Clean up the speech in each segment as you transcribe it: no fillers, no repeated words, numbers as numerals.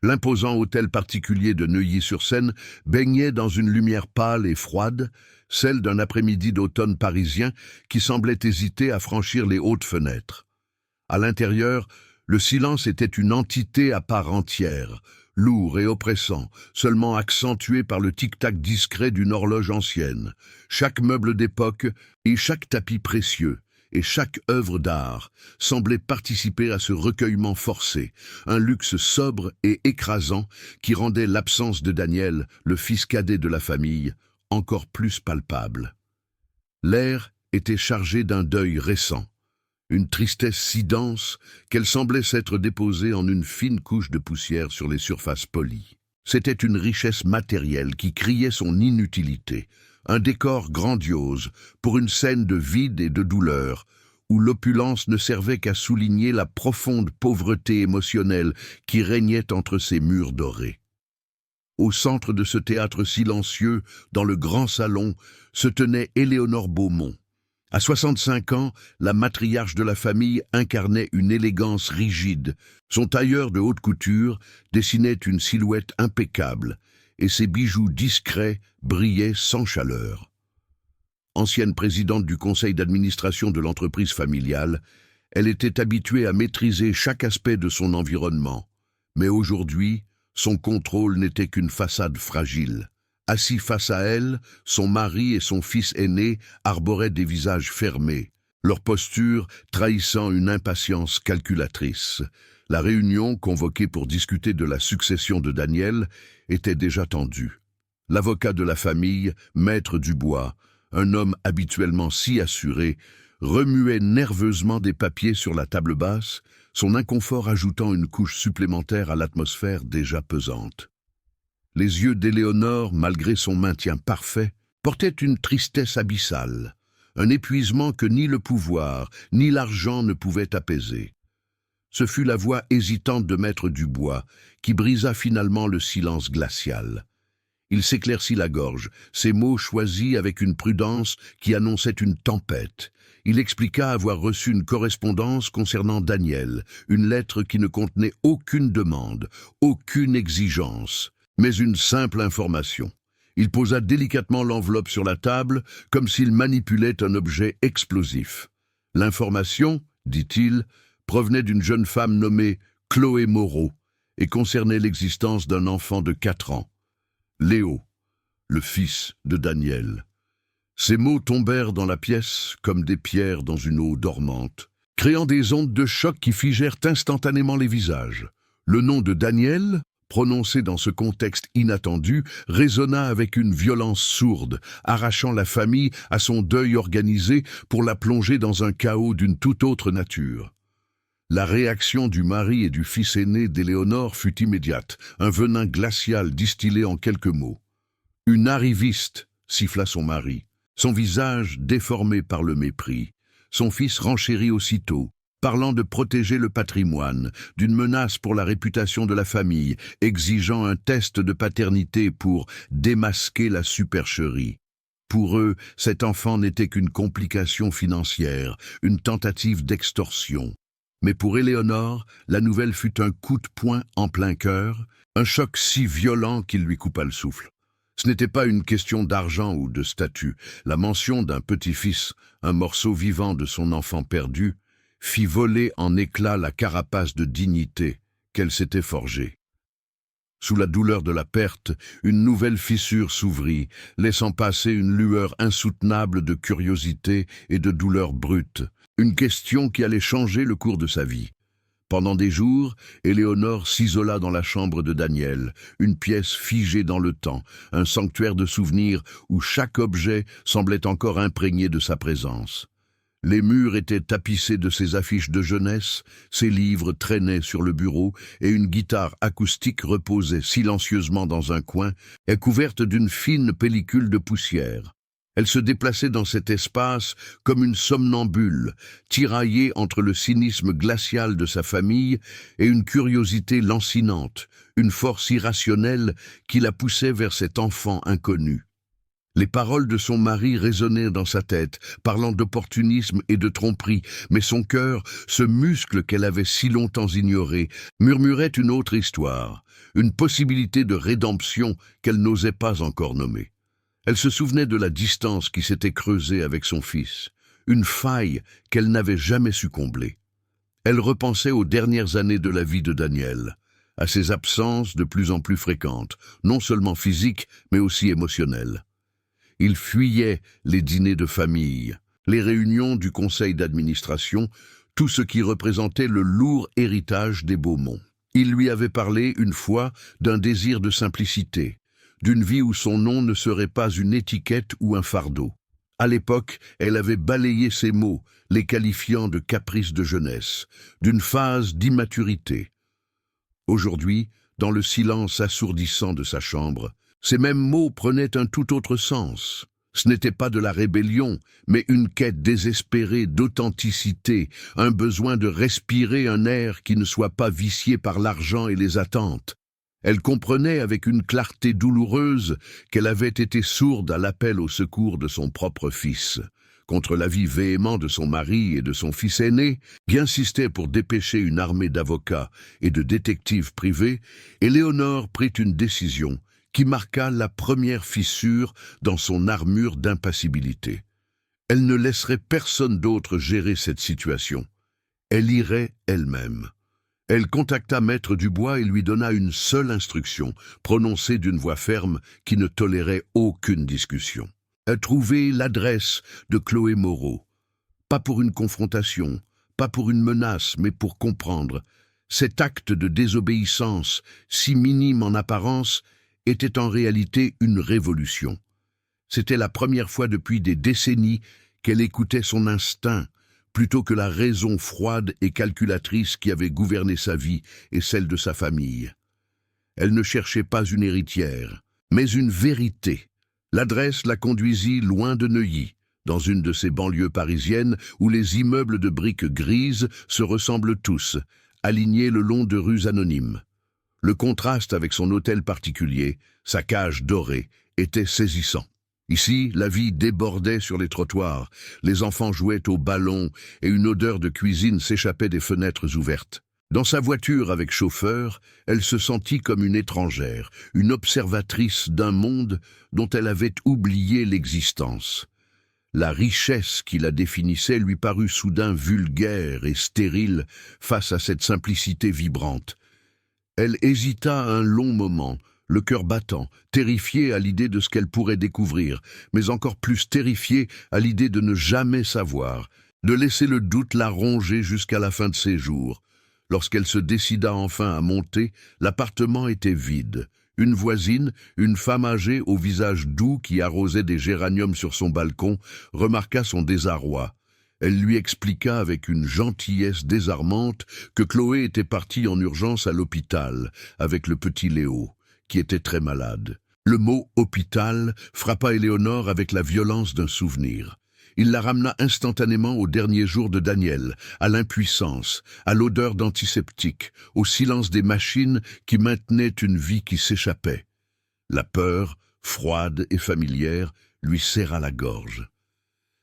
L'imposant hôtel particulier de Neuilly-sur-Seine baignait dans une lumière pâle et froide, celle d'un après-midi d'automne parisien qui semblait hésiter à franchir les hautes fenêtres. À l'intérieur, le silence était une entité à part entière, lourd et oppressant, seulement accentué par le tic-tac discret d'une horloge ancienne. Chaque meuble d'époque et chaque tapis précieux et chaque œuvre d'art semblait participer à ce recueillement forcé, un luxe sobre et écrasant qui rendait l'absence de Daniel, le fils cadet de la famille, encore plus palpable. L'air était chargé d'un deuil récent, une tristesse si dense qu'elle semblait s'être déposée en une fine couche de poussière sur les surfaces polies. C'était une richesse matérielle qui criait son inutilité, un décor grandiose pour une scène de vide et de douleur, où l'opulence ne servait qu'à souligner la profonde pauvreté émotionnelle qui régnait entre ces murs dorés. Au centre de ce théâtre silencieux, dans le grand salon, se tenait Éléonore Beaumont. À 65 ans, la matriarche de la famille incarnait une élégance rigide. Son tailleur de haute couture dessinait une silhouette impeccable, et ses bijoux discrets brillaient sans chaleur. Ancienne présidente du conseil d'administration de l'entreprise familiale, elle était habituée à maîtriser chaque aspect de son environnement. Mais aujourd'hui, son contrôle n'était qu'une façade fragile. Assis face à elle, son mari et son fils aîné arboraient des visages fermés, leur posture trahissant une impatience calculatrice. La réunion, convoquée pour discuter de la succession de Daniel, était déjà tendue. L'avocat de la famille, Maître Dubois, un homme habituellement si assuré, remuait nerveusement des papiers sur la table basse, son inconfort ajoutant une couche supplémentaire à l'atmosphère déjà pesante. Les yeux d'Éléonore, malgré son maintien parfait, portaient une tristesse abyssale, un épuisement que ni le pouvoir, ni l'argent ne pouvaient apaiser. Ce fut la voix hésitante de Maître Dubois qui brisa finalement le silence glacial. Il s'éclaircit la gorge, ses mots choisis avec une prudence qui annonçait une tempête. Il expliqua avoir reçu une correspondance concernant Daniel, une lettre qui ne contenait aucune demande, aucune exigence, mais une simple information. Il posa délicatement l'enveloppe sur la table, comme s'il manipulait un objet explosif. L'information, dit-il, provenait d'une jeune femme nommée Chloé Moreau et concernait l'existence d'un enfant de 4 ans. Léo, le fils de Daniel. Ces mots tombèrent dans la pièce comme des pierres dans une eau dormante, créant des ondes de choc qui figèrent instantanément les visages. Le nom de Daniel, prononcé dans ce contexte inattendu, résonna avec une violence sourde, arrachant la famille à son deuil organisé pour la plonger dans un chaos d'une toute autre nature. La réaction du mari et du fils aîné d'Éléonore fut immédiate, un venin glacial distillé en quelques mots. « Une arriviste !» siffla son mari, son visage déformé par le mépris. Son fils renchérit aussitôt, parlant de protéger le patrimoine, d'une menace pour la réputation de la famille, exigeant un test de paternité pour démasquer la supercherie. Pour eux, cet enfant n'était qu'une complication financière, une tentative d'extorsion. Mais pour Éléonore, la nouvelle fut un coup de poing en plein cœur, un choc si violent qu'il lui coupa le souffle. Ce n'était pas une question d'argent ou de statut. La mention d'un petit-fils, un morceau vivant de son enfant perdu, fit voler en éclats la carapace de dignité qu'elle s'était forgée. Sous la douleur de la perte, une nouvelle fissure s'ouvrit, laissant passer une lueur insoutenable de curiosité et de douleur brute, une question qui allait changer le cours de sa vie. Pendant des jours, Éléonore s'isola dans la chambre de Daniel, une pièce figée dans le temps, un sanctuaire de souvenirs où chaque objet semblait encore imprégné de sa présence. Les murs étaient tapissés de ses affiches de jeunesse, ses livres traînaient sur le bureau et une guitare acoustique reposait silencieusement dans un coin, et couverte d'une fine pellicule de poussière. Elle se déplaçait dans cet espace comme une somnambule, tiraillée entre le cynisme glacial de sa famille et une curiosité lancinante, une force irrationnelle qui la poussait vers cet enfant inconnu. Les paroles de son mari résonnaient dans sa tête, parlant d'opportunisme et de tromperie, mais son cœur, ce muscle qu'elle avait si longtemps ignoré, murmurait une autre histoire, une possibilité de rédemption qu'elle n'osait pas encore nommer. Elle se souvenait de la distance qui s'était creusée avec son fils, une faille qu'elle n'avait jamais su combler. Elle repensait aux dernières années de la vie de Daniel, à ses absences de plus en plus fréquentes, non seulement physiques, mais aussi émotionnelles. Il fuyait les dîners de famille, les réunions du conseil d'administration, tout ce qui représentait le lourd héritage des Beaumont. Il lui avait parlé une fois d'un désir de simplicité, d'une vie où son nom ne serait pas une étiquette ou un fardeau. À l'époque, elle avait balayé ces mots, les qualifiant de caprices de jeunesse, d'une phase d'immaturité. Aujourd'hui, dans le silence assourdissant de sa chambre, ces mêmes mots prenaient un tout autre sens. Ce n'était pas de la rébellion, mais une quête désespérée d'authenticité, un besoin de respirer un air qui ne soit pas vicié par l'argent et les attentes. Elle comprenait avec une clarté douloureuse qu'elle avait été sourde à l'appel au secours de son propre fils. Contre l'avis véhément de son mari et de son fils aîné, qui insistait pour dépêcher une armée d'avocats et de détectives privés, Éléonore prit une décision qui marqua la première fissure dans son armure d'impassibilité. Elle ne laisserait personne d'autre gérer cette situation. Elle irait elle-même. Elle contacta Maître Dubois et lui donna une seule instruction, prononcée d'une voix ferme qui ne tolérait aucune discussion. Trouver l'adresse de Chloé Moreau. Pas pour une confrontation, pas pour une menace, mais pour comprendre. Cet acte de désobéissance, si minime en apparence, était en réalité une révolution. C'était la première fois depuis des décennies qu'elle écoutait son instinct, plutôt que la raison froide et calculatrice qui avait gouverné sa vie et celle de sa famille. Elle ne cherchait pas une héritière, mais une vérité. L'adresse la conduisit loin de Neuilly, dans une de ces banlieues parisiennes où les immeubles de briques grises se ressemblent tous, alignés le long de rues anonymes. Le contraste avec son hôtel particulier, sa cage dorée, était saisissant. Ici, la vie débordait sur les trottoirs, les enfants jouaient au ballon et une odeur de cuisine s'échappait des fenêtres ouvertes. Dans sa voiture avec chauffeur, elle se sentit comme une étrangère, une observatrice d'un monde dont elle avait oublié l'existence. La richesse qui la définissait lui parut soudain vulgaire et stérile face à cette simplicité vibrante. Elle hésita un long moment, le cœur battant, terrifiée à l'idée de ce qu'elle pourrait découvrir, mais encore plus terrifiée à l'idée de ne jamais savoir, de laisser le doute la ronger jusqu'à la fin de ses jours. Lorsqu'elle se décida enfin à monter, l'appartement était vide. Une voisine, une femme âgée au visage doux qui arrosait des géraniums sur son balcon, remarqua son désarroi. Elle lui expliqua avec une gentillesse désarmante que Chloé était partie en urgence à l'hôpital avec le petit Léo, qui était très malade. Le mot « hôpital » frappa Éléonore avec la violence d'un souvenir. Il la ramena instantanément aux derniers jours de Daniel, à l'impuissance, à l'odeur d'antiseptique, au silence des machines qui maintenaient une vie qui s'échappait. La peur, froide et familière, lui serra la gorge.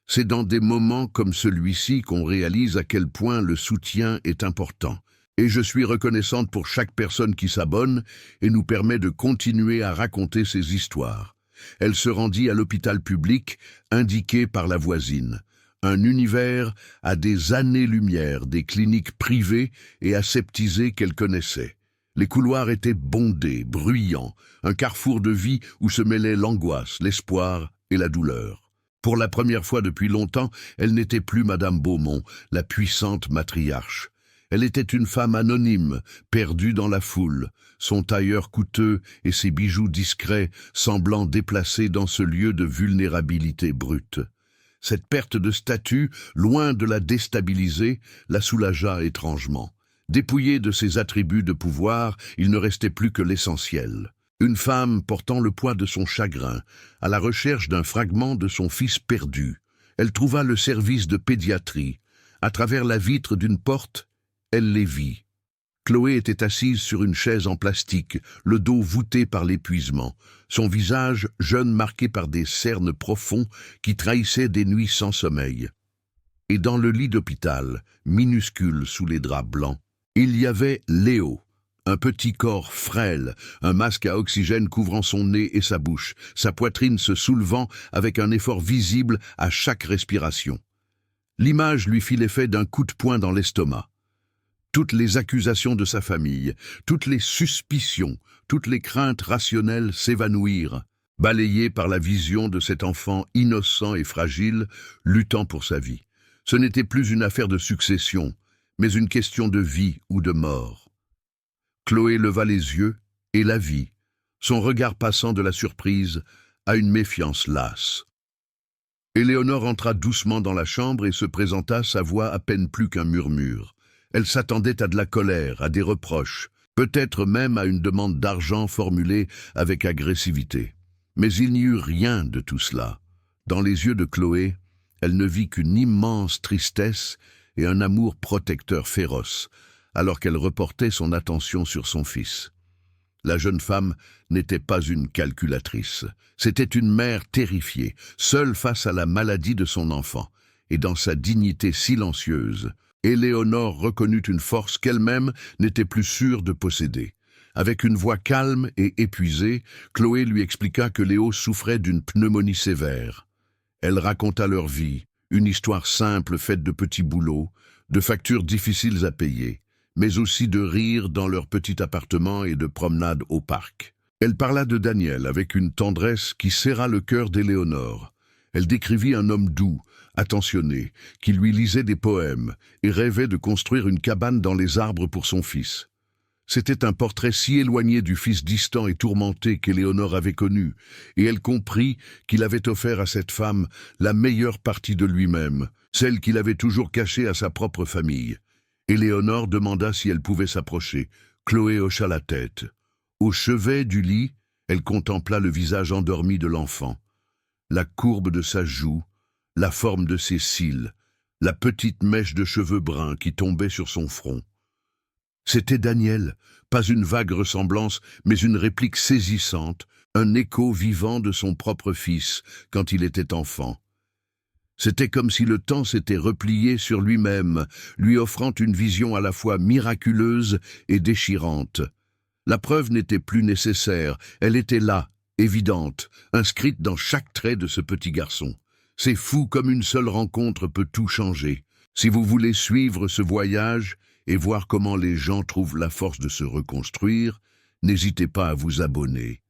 C'est dans des moments comme celui-ci qu'on réalise à quel point le soutien est important. Et je suis reconnaissante pour chaque personne qui s'abonne et nous permet de continuer à raconter ces histoires. Elle se rendit à l'hôpital public, indiqué par la voisine. Un univers à des années-lumière des cliniques privées et aseptisées qu'elle connaissait. Les couloirs étaient bondés, bruyants, un carrefour de vie où se mêlaient l'angoisse, l'espoir et la douleur. Pour la première fois depuis longtemps, elle n'était plus Madame Beaumont, la puissante matriarche. Elle était une femme anonyme, perdue dans la foule, son tailleur coûteux et ses bijoux discrets semblant déplacés dans ce lieu de vulnérabilité brute. Cette perte de statut, loin de la déstabiliser, la soulagea étrangement. Dépouillée de ses attributs de pouvoir, il ne restait plus que l'essentiel. Une femme portant le poids de son chagrin, à la recherche d'un fragment de son fils perdu. Elle trouva le service de pédiatrie. À travers la vitre d'une porte, elle les vit. Chloé était assise sur une chaise en plastique, le dos voûté par l'épuisement, son visage jeune marqué par des cernes profonds qui trahissaient des nuits sans sommeil. Et dans le lit d'hôpital, minuscule sous les draps blancs, il y avait Léo, un petit corps frêle, un masque à oxygène couvrant son nez et sa bouche, sa poitrine se soulevant avec un effort visible à chaque respiration. L'image lui fit l'effet d'un coup de poing dans l'estomac. Toutes les accusations de sa famille, toutes les suspicions, toutes les craintes rationnelles s'évanouirent, balayées par la vision de cet enfant innocent et fragile, luttant pour sa vie. Ce n'était plus une affaire de succession, mais une question de vie ou de mort. Chloé leva les yeux et la vit, son regard passant de la surprise à une méfiance lasse. Éléonore entra doucement dans la chambre et se présenta, sa voix à peine plus qu'un murmure. Elle s'attendait à de la colère, à des reproches, peut-être même à une demande d'argent formulée avec agressivité. Mais il n'y eut rien de tout cela. Dans les yeux de Chloé, elle ne vit qu'une immense tristesse et un amour protecteur féroce, alors qu'elle reportait son attention sur son fils. La jeune femme n'était pas une calculatrice. C'était une mère terrifiée, seule face à la maladie de son enfant, et dans sa dignité silencieuse, Éléonore reconnut une force qu'elle-même n'était plus sûre de posséder. Avec une voix calme et épuisée, Chloé lui expliqua que Léo souffrait d'une pneumonie sévère. Elle raconta leur vie, une histoire simple faite de petits boulots, de factures difficiles à payer, mais aussi de rires dans leur petit appartement et de promenades au parc. Elle parla de Daniel avec une tendresse qui serra le cœur d'Éléonore. Elle décrivit un homme doux, attentionné, qui lui lisait des poèmes et rêvait de construire une cabane dans les arbres pour son fils. C'était un portrait si éloigné du fils distant et tourmenté qu'Éléonore avait connu, et elle comprit qu'il avait offert à cette femme la meilleure partie de lui-même, celle qu'il avait toujours cachée à sa propre famille. Éléonore demanda si elle pouvait s'approcher. Chloé hocha la tête. Au chevet du lit, elle contempla le visage endormi de l'enfant, la courbe de sa joue, la forme de ses cils, la petite mèche de cheveux bruns qui tombait sur son front. C'était Daniel, pas une vague ressemblance, mais une réplique saisissante, un écho vivant de son propre fils quand il était enfant. C'était comme si le temps s'était replié sur lui-même, lui offrant une vision à la fois miraculeuse et déchirante. La preuve n'était plus nécessaire, elle était là, évidente, inscrite dans chaque trait de ce petit garçon. C'est fou comme une seule rencontre peut tout changer. Si vous voulez suivre ce voyage et voir comment les gens trouvent la force de se reconstruire, n'hésitez pas à vous abonner.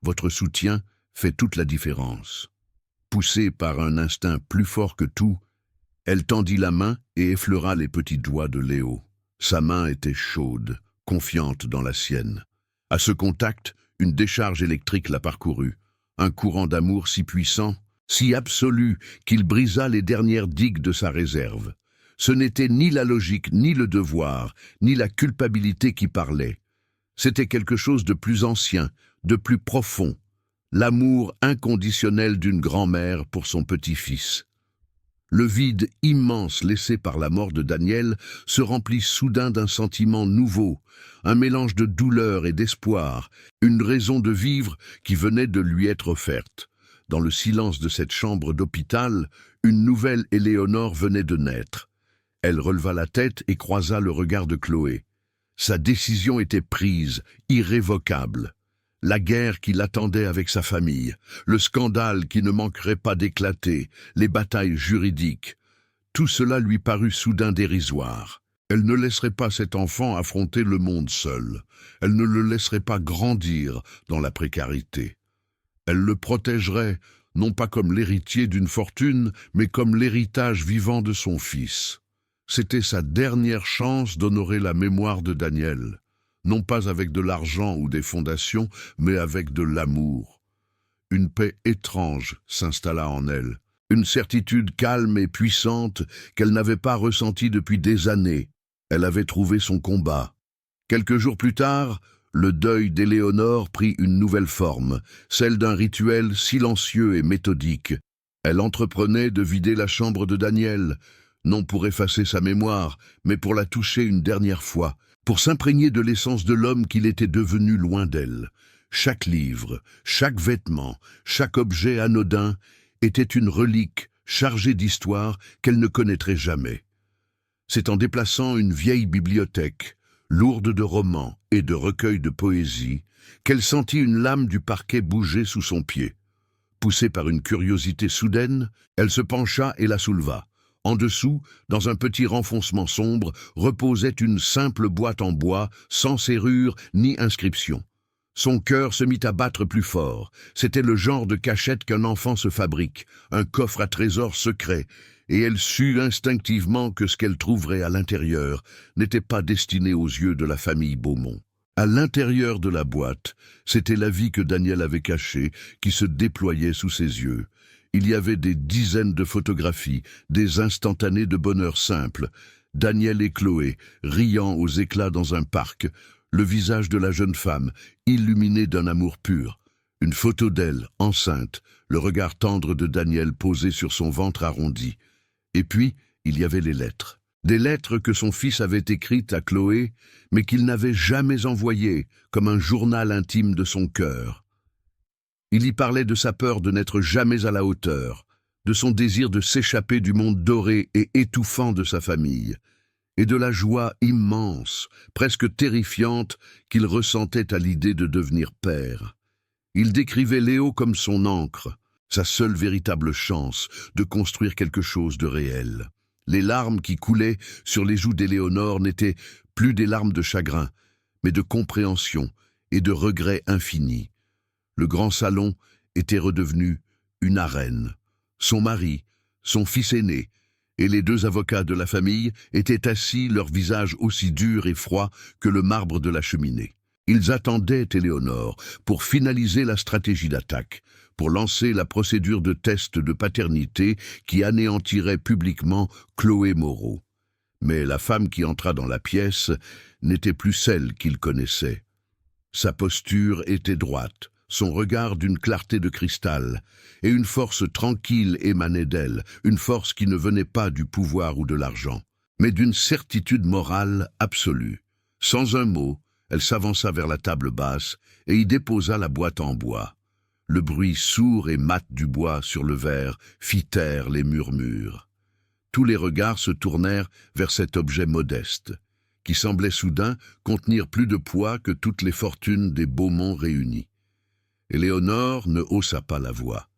Votre soutien fait toute la différence. Poussée par un instinct plus fort que tout, elle tendit la main et effleura les petits doigts de Léo. Sa main était chaude, confiante dans la sienne. À ce contact, une décharge électrique la parcourut, un courant d'amour si puissant, si absolu qu'il brisa les dernières digues de sa réserve. Ce n'était ni la logique, ni le devoir, ni la culpabilité qui parlaient. C'était quelque chose de plus ancien, de plus profond, l'amour inconditionnel d'une grand-mère pour son petit-fils. Le vide immense laissé par la mort de Daniel se remplit soudain d'un sentiment nouveau, un mélange de douleur et d'espoir, une raison de vivre qui venait de lui être offerte. Dans le silence de cette chambre d'hôpital, une nouvelle Éléonore venait de naître. Elle releva la tête et croisa le regard de Chloé. Sa décision était prise, irrévocable. La guerre qui l'attendait avec sa famille, le scandale qui ne manquerait pas d'éclater, les batailles juridiques, tout cela lui parut soudain dérisoire. Elle ne laisserait pas cet enfant affronter le monde seul. Elle ne le laisserait pas grandir dans la précarité. Elle le protégerait, non pas comme l'héritier d'une fortune, mais comme l'héritage vivant de son fils. C'était sa dernière chance d'honorer la mémoire de Daniel. Non pas avec de l'argent ou des fondations, mais avec de l'amour. Une paix étrange s'installa en elle, une certitude calme et puissante qu'elle n'avait pas ressentie depuis des années. Elle avait trouvé son combat. Quelques jours plus tard, le deuil d'Éléonore prit une nouvelle forme, celle d'un rituel silencieux et méthodique. Elle entreprenait de vider la chambre de Daniel, non pour effacer sa mémoire, mais pour la toucher une dernière fois, pour s'imprégner de l'essence de l'homme qu'il était devenu loin d'elle. Chaque livre, chaque vêtement, chaque objet anodin était une relique chargée d'histoire qu'elle ne connaîtrait jamais. C'est en déplaçant une vieille bibliothèque, lourde de romans et de recueils de poésie, qu'elle sentit une lame du parquet bouger sous son pied. Poussée par une curiosité soudaine, elle se pencha et la souleva. En dessous, dans un petit renfoncement sombre, reposait une simple boîte en bois, sans serrure ni inscription. Son cœur se mit à battre plus fort. C'était le genre de cachette qu'un enfant se fabrique, un coffre à trésors secret, et elle sut instinctivement que ce qu'elle trouverait à l'intérieur n'était pas destiné aux yeux de la famille Beaumont. À l'intérieur de la boîte, c'était la vie que Daniel avait cachée, qui se déployait sous ses yeux. Il y avait des dizaines de photographies, des instantanés de bonheur simple. Daniel et Chloé, riant aux éclats dans un parc, le visage de la jeune femme, illuminé d'un amour pur. Une photo d'elle, enceinte, le regard tendre de Daniel posé sur son ventre arrondi. Et puis, il y avait les lettres. Des lettres que son fils avait écrites à Chloé, mais qu'il n'avait jamais envoyées, comme un journal intime de son cœur. Il y parlait de sa peur de n'être jamais à la hauteur, de son désir de s'échapper du monde doré et étouffant de sa famille, et de la joie immense, presque terrifiante, qu'il ressentait à l'idée de devenir père. Il décrivait Léo comme son ancre, sa seule véritable chance de construire quelque chose de réel. Les larmes qui coulaient sur les joues d'Éléonore n'étaient plus des larmes de chagrin, mais de compréhension et de regret infini. Le grand salon était redevenu une arène. Son mari, son fils aîné et les deux avocats de la famille étaient assis, leur visage aussi dur et froid que le marbre de la cheminée. Ils attendaient Éléonore pour finaliser la stratégie d'attaque, pour lancer la procédure de test de paternité qui anéantirait publiquement Chloé Moreau. Mais la femme qui entra dans la pièce n'était plus celle qu'il connaissait. Sa posture était droite, son regard d'une clarté de cristal, et une force tranquille émanait d'elle, une force qui ne venait pas du pouvoir ou de l'argent, mais d'une certitude morale absolue. Sans un mot, elle s'avança vers la table basse et y déposa la boîte en bois. Le bruit sourd et mat du bois sur le verre fit taire les murmures. Tous les regards se tournèrent vers cet objet modeste, qui semblait soudain contenir plus de poids que toutes les fortunes des Beaumont réunies. Éléonore ne haussa pas la voix.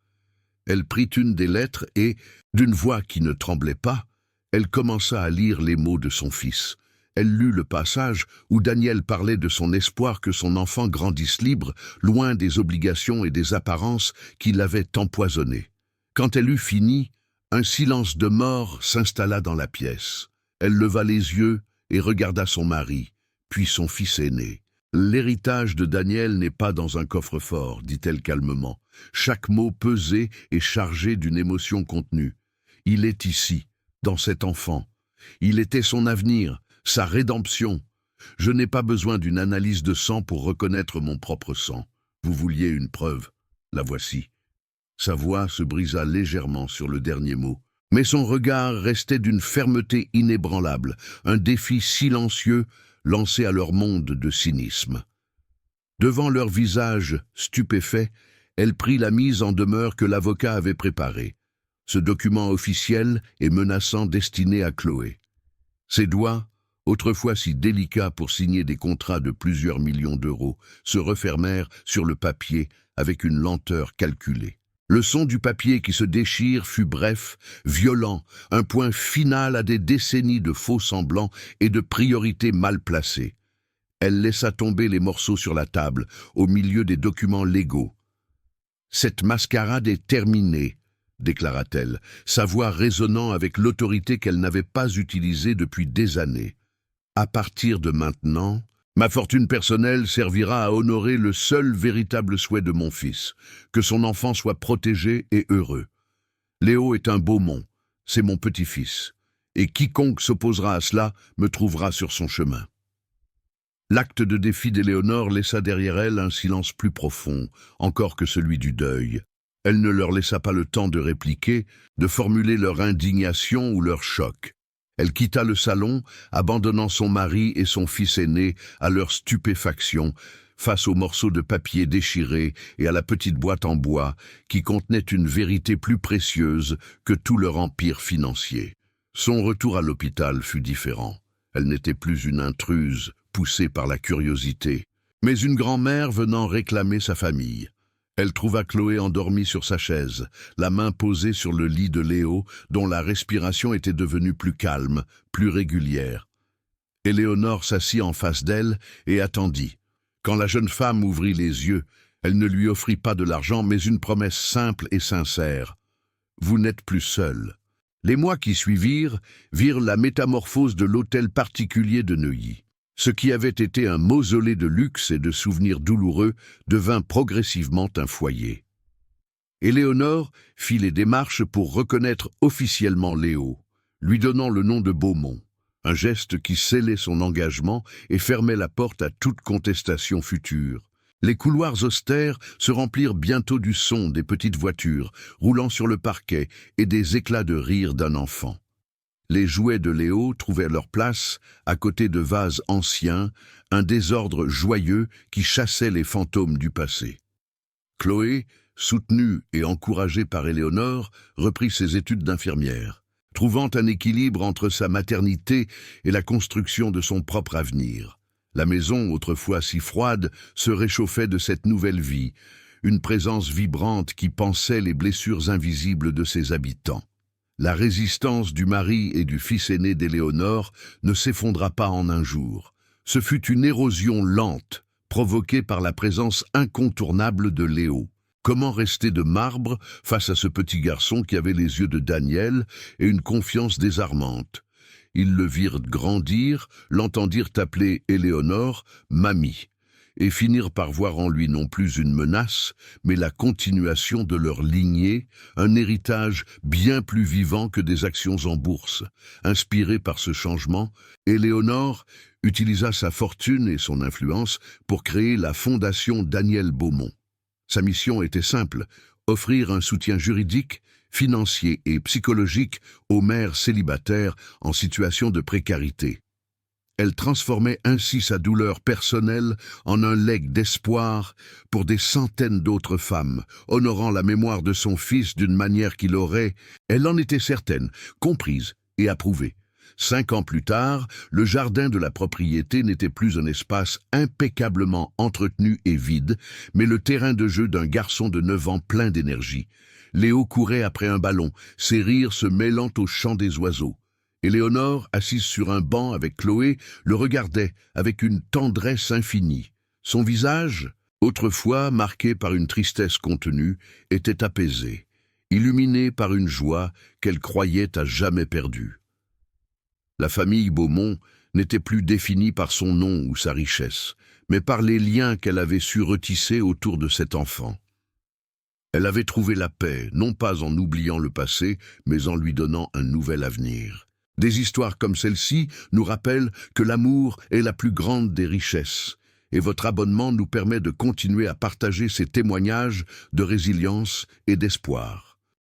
Elle prit une des lettres et, d'une voix qui ne tremblait pas, elle commença à lire les mots de son fils. Elle lut le passage où Daniel parlait de son espoir que son enfant grandisse libre, loin des obligations et des apparences qui l'avaient empoisonné. Quand elle eut fini, un silence de mort s'installa dans la pièce. Elle leva les yeux et regarda son mari, puis son fils aîné. « L'héritage de Daniel n'est pas dans un coffre-fort, dit-elle calmement. Chaque mot pesé et chargé d'une émotion contenue. Il est ici, dans cet enfant. Il était son avenir, sa rédemption. Je n'ai pas besoin d'une analyse de sang pour reconnaître mon propre sang. Vous vouliez une preuve, la voici. » Sa voix se brisa légèrement sur le dernier mot. Mais son regard restait d'une fermeté inébranlable, un défi silencieux lancé à leur monde de cynisme. Devant leur visage stupéfait, elle prit la mise en demeure que l'avocat avait préparée, ce document officiel et menaçant destiné à Chloé. Ses doigts, autrefois si délicats pour signer des contrats de plusieurs millions d'euros, se refermèrent sur le papier avec une lenteur calculée. Le son du papier qui se déchire fut bref, violent, un point final à des décennies de faux-semblants et de priorités mal placées. Elle laissa tomber les morceaux sur la table, au milieu des documents légaux. « Cette mascarade est terminée », déclara-t-elle, sa voix résonnant avec l'autorité qu'elle n'avait pas utilisée depuis des années. « À partir de maintenant, ma fortune personnelle servira à honorer le seul véritable souhait de mon fils, que son enfant soit protégé et heureux. Léo est un Beaumont, c'est mon petit-fils, et quiconque s'opposera à cela me trouvera sur son chemin. » L'acte de défi d'Éléonore laissa derrière elle un silence plus profond, encore que celui du deuil. Elle ne leur laissa pas le temps de répliquer, de formuler leur indignation ou leur choc. Elle quitta le salon, abandonnant son mari et son fils aîné à leur stupéfaction, face aux morceaux de papier déchirés et à la petite boîte en bois qui contenait une vérité plus précieuse que tout leur empire financier. Son retour à l'hôpital fut différent. Elle n'était plus une intruse poussée par la curiosité, mais une grand-mère venant réclamer sa famille. Elle trouva Chloé endormie sur sa chaise, la main posée sur le lit de Léo, dont la respiration était devenue plus calme, plus régulière. Éléonore s'assit en face d'elle et attendit. Quand la jeune femme ouvrit les yeux, elle ne lui offrit pas de l'argent, mais une promesse simple et sincère. « Vous n'êtes plus seul. » Les mois qui suivirent virent la métamorphose de l'hôtel particulier de Neuilly. Ce qui avait été un mausolée de luxe et de souvenirs douloureux devint progressivement un foyer. Éléonore fit les démarches pour reconnaître officiellement Léo, lui donnant le nom de Beaumont, un geste qui scellait son engagement et fermait la porte à toute contestation future. Les couloirs austères se remplirent bientôt du son des petites voitures roulant sur le parquet et des éclats de rire d'un enfant. Les jouets de Léo trouvaient leur place, à côté de vases anciens, un désordre joyeux qui chassait les fantômes du passé. Chloé, soutenue et encouragée par Éléonore, reprit ses études d'infirmière, trouvant un équilibre entre sa maternité et la construction de son propre avenir. La maison, autrefois si froide, se réchauffait de cette nouvelle vie, une présence vibrante qui pansait les blessures invisibles de ses habitants. La résistance du mari et du fils aîné d'Éléonore ne s'effondra pas en un jour. Ce fut une érosion lente, provoquée par la présence incontournable de Léo. Comment rester de marbre face à ce petit garçon qui avait les yeux de Daniel et une confiance désarmante? Ils le virent grandir, l'entendirent appeler Éléonore « mamie », et finirent par voir en lui non plus une menace, mais la continuation de leur lignée, un héritage bien plus vivant que des actions en bourse. Inspirée par ce changement, Éléonore utilisa sa fortune et son influence pour créer la Fondation Daniel Beaumont. Sa mission était simple, offrir un soutien juridique, financier et psychologique aux mères célibataires en situation de précarité. Elle transformait ainsi sa douleur personnelle en un legs d'espoir pour des centaines d'autres femmes, honorant la mémoire de son fils d'une manière qu'il aurait, elle en était certaine, comprise et approuvée. 5 ans plus tard, le jardin de la propriété n'était plus un espace impeccablement entretenu et vide, mais le terrain de jeu d'un garçon de 9 ans plein d'énergie. Léo courait après un ballon, ses rires se mêlant au chant des oiseaux. Éléonore, assise sur un banc avec Chloé, le regardait avec une tendresse infinie. Son visage, autrefois marqué par une tristesse contenue, était apaisé, illuminé par une joie qu'elle croyait à jamais perdue. La famille Beaumont n'était plus définie par son nom ou sa richesse, mais par les liens qu'elle avait su retisser autour de cet enfant. Elle avait trouvé la paix, non pas en oubliant le passé, mais en lui donnant un nouvel avenir. Des histoires comme celle-ci nous rappellent que l'amour est la plus grande des richesses, et votre abonnement nous permet de continuer à partager ces témoignages de résilience et d'espoir.